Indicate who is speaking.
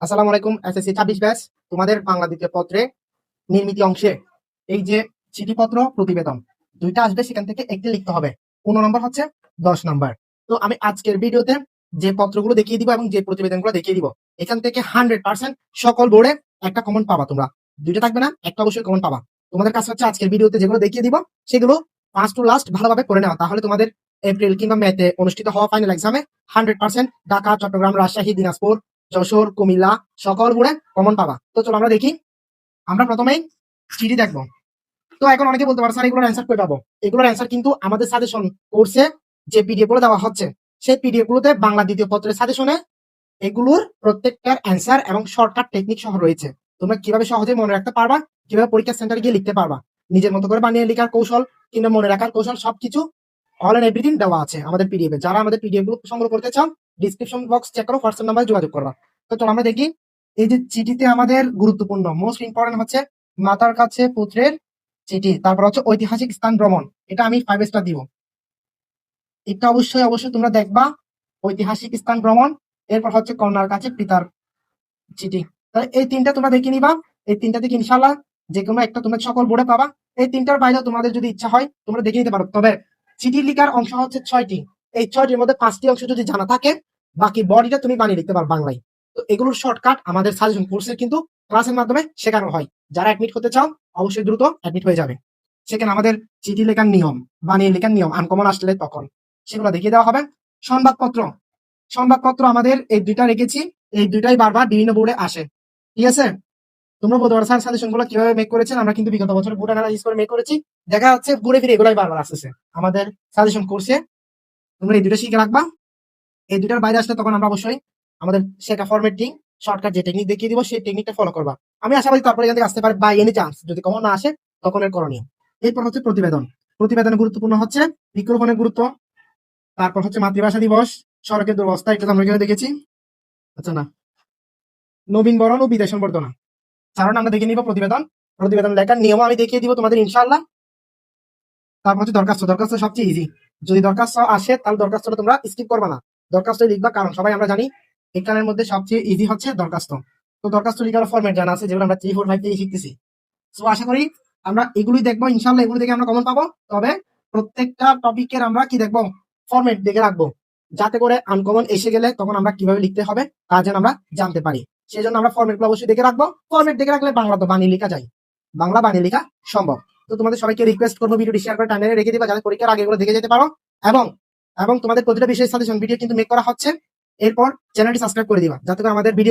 Speaker 1: আসসালামু আলাইকুম। SSC 26 batch তোমাদের বাংলা দ্বিতীয় পত্রে নির্মিতি অংশে এই যে চিঠিপত্র প্রতিবেদন দুইটা আসবে, সেখান থেকে একটি লিখতে হবে। 15 নম্বর হচ্ছে 10 নম্বর। তো আমি আজকের ভিডিওতে যে পত্রগুলো দেখিয়ে দিব এবং যে প্রতিবেদনগুলো দেখিয়ে দিব, এখান থেকে 100% সকল বোর্ডে একটা কমন পাবা। তোমরা দুইটা থাকবে না, একটা অবশ্যই কমন পাবা। তোমাদের কাছে হচ্ছে আজকের ভিডিওতে যেগুলো দেখিয়ে দিব সেগুলো ফার্স্ট টু লাস্ট ভালোভাবে করে নেওয়া, তাহলে তোমাদের এপ্রিল কিংবা মেতে অনুষ্ঠিত হওয়া ফাইনাল এক্সামে 100% ঢাকা, চট্টগ্রাম, রাজশাহী, দিনাজপুর, যশোর, কুমিল্লা সকল বোর্ডে কমন পাবা। তো চলো আমরা দেখি। আমরা প্রথমেই চিঠি দেখবো। তো এখন অনেকে বলতে পারো স্যার এগুলোর অ্যান্সার কই পাবো? এগুলোর অ্যান্সার কিন্তু আমাদের সাজেশন কোর্সে যে পিডিএফ গুলো দেওয়া হচ্ছে, সেই পিডিএফ গুলোতে বাংলা দ্বিতীয় পত্রের সাজেশনে এগুলোর প্রত্যেকটার অ্যান্সার এবং শর্টকাট টেকনিক সহ রয়েছে। তোমরা কিভাবে সহজে মনে রাখতে পারবা, কিভাবে পরীক্ষা সেন্টারে গিয়ে লিখতে পারবা, নিজের মতো করে বানিয়ে লেখার কৌশল কিংবা মনে রাখার কৌশল সবকিছু অল এন্ড এভরিথিং দেওয়া আছে আমাদের পিডিএফ এ। যারা আমাদের পিডিএফ গুলো সংগ্রহ করতে চাও, ডিসক্রিপশন বক্স চেক করো, হোয়াটসঅ্যাপ নাম্বারে যোগাযোগ করবা। তো চলো আমরা দেখি। এই যে চিঠিতে আমাদের গুরুত্বপূর্ণ মোস্ট ইম্পর্টেন্ট হচ্ছে মাতার কাছে পুত্রের চিঠি, তারপর হচ্ছে ঐতিহাসিক স্থান ভ্রমণ। এটা আমি 5 স্টার দিব। এটা অবশ্যই অবশ্যই তোমরা দেখবা, ঐতিহাসিক স্থান ভ্রমণ। এরপর হচ্ছে কন্যার কাছে পিতার চিঠি। তাহলে এই তিনটা তোমরা দেখে নিবা। এই তিনটা থেকে ইনশাল্লাহ যে কোনো একটা তোমরা সকল বোর্ডে পাবা। এই তিনটার বাইরেও তোমাদের যদি ইচ্ছা হয় তোমরা দেখে নিতে পারো। তবে চিঠি লিখার অংশ হচ্ছে 6টি। এই 6টির মধ্যে 5টি অংশ যদি জানা থাকে, বাকি বডিটা তুমি বানিয়ে লিখতে পারো বাংলায়। তো এগুলোর শর্টকাট আমাদের সাজেশন কোর্সের কিন্তু ক্লাসের মাধ্যমে শেখানো হয়। যারা অ্যাডমিট হতে চাও অবশ্যই দ্রুত অ্যাডমিট হয়ে যাবে। সেখানে আমাদের চিঠি লেখার নিয়ম, বানিয়ে লেখার নিয়ম আনকমন আসলে তখন সেগুলো দেখিয়ে দেওয়া হবে। সংবাদপত্র, সংবাদপত্র আমাদের এই দুইটা রেখেছি। এই দুইটাই বারবার বিভিন্ন বোর্ডে আসে। ঠিক আছে? তোমরা বলতে পারো স্যার সাজেশন গুলো কিভাবে মেক করেছেন? আমরা কিন্তু বিগত বছর বোর্ড অ্যানালাইসিস করে মেক করেছি। দেখা যাচ্ছে ঘুরে ফিরে এগুলাই বারবার আসতেছে আমাদের সাজেশন কোর্সে। তোমরা এই দুটো শিখে রাখবা। এই দুটার বাইরে আসলে তখন আমরা অবশ্যই আমাদের শেখা ফরম্যাটিং শর্টকাট যে টেকনিক দেখিয়ে দিব সেই টেকনিকটা ফলো করবা। আমি আশাবাদী তারপরে এখান থেকে আসতে পারে বাই এনি চান্স, যদি কমন না আসে তখন এর করণীয়। এরপর হচ্ছে প্রতিবেদন। প্রতিবেদনের গুরুত্বপূর্ণ হচ্ছে বৃক্ষরোপণের গুরুত্ব, তারপর হচ্ছে মাতৃভাষা দিবস, সড়কের দুরবস্থা, এটা তো আমরা এখানে দেখেছি। আচ্ছা না, নবীন বরণ ও বিদায় সম্বর্ধনা, কারণ আমরা দেখে নিব প্রতিবেদন। প্রতিবেদন লেখার নিয়ম আমি দেখিয়ে দিব তোমাদের ইনশাআল্লাহ। তারপর হচ্ছে দরখাস্ত। দরখাস্ত সবচেয়ে ইজি। যদি দরখাস্ত আসে তাহলে দরখাস্তটা তোমরা স্কিপ করবা না, দরখাস্ত লিখবা, কারণ সবাই আমরা জানি এখানের মধ্যে সবচেয়ে ইজি হচ্ছে দরখাস্ত। তো দরখাস্ত লিখার ফরম্যাট জানা আছে, যেগুলো আমরা 3, 4, 5 থেকে শিখতেছি। তো আশা করি আমরা এগুলোই দেখবো ইনশাআল্লাহ। এগুলো দেখে আমরা কমন পাবো। তবে প্রত্যেকটা টপিকের আমরা কি দেখবো, ফরম্যাট দেখে রাখবো, যাতে করে আনকমন এসে গেলে তখন আমরা কিভাবে লিখতে হবে তা যেন আমরা জানতে পারি। সেই জন্য আমরা ফরম্যাটগুলো অবশ্যই দেখে রাখবো। ফরম্যাট দেখে রাখলে বাংলা তো বানিয়ে লেখা যায়, বাংলা বানিয়ে লেখা সম্ভব। তো তোমাদের সবাইকে রিকোয়েস্ট করবো ভিডিওটি শেয়ার করে টাইমলাইনে রেখে দিবা, যাতে পরীক্ষার আগে এগুলো দেখে যেতে পারো। এবং এবং তোমাদের প্রতিটা বিষয় সাজেশন ভিডিও কিন্তু মেক করা হচ্ছে। এরপর চ্যানেলটি সাবস্ক্রাইব করে দিবা, যাতে করে আমাদের ভিডিও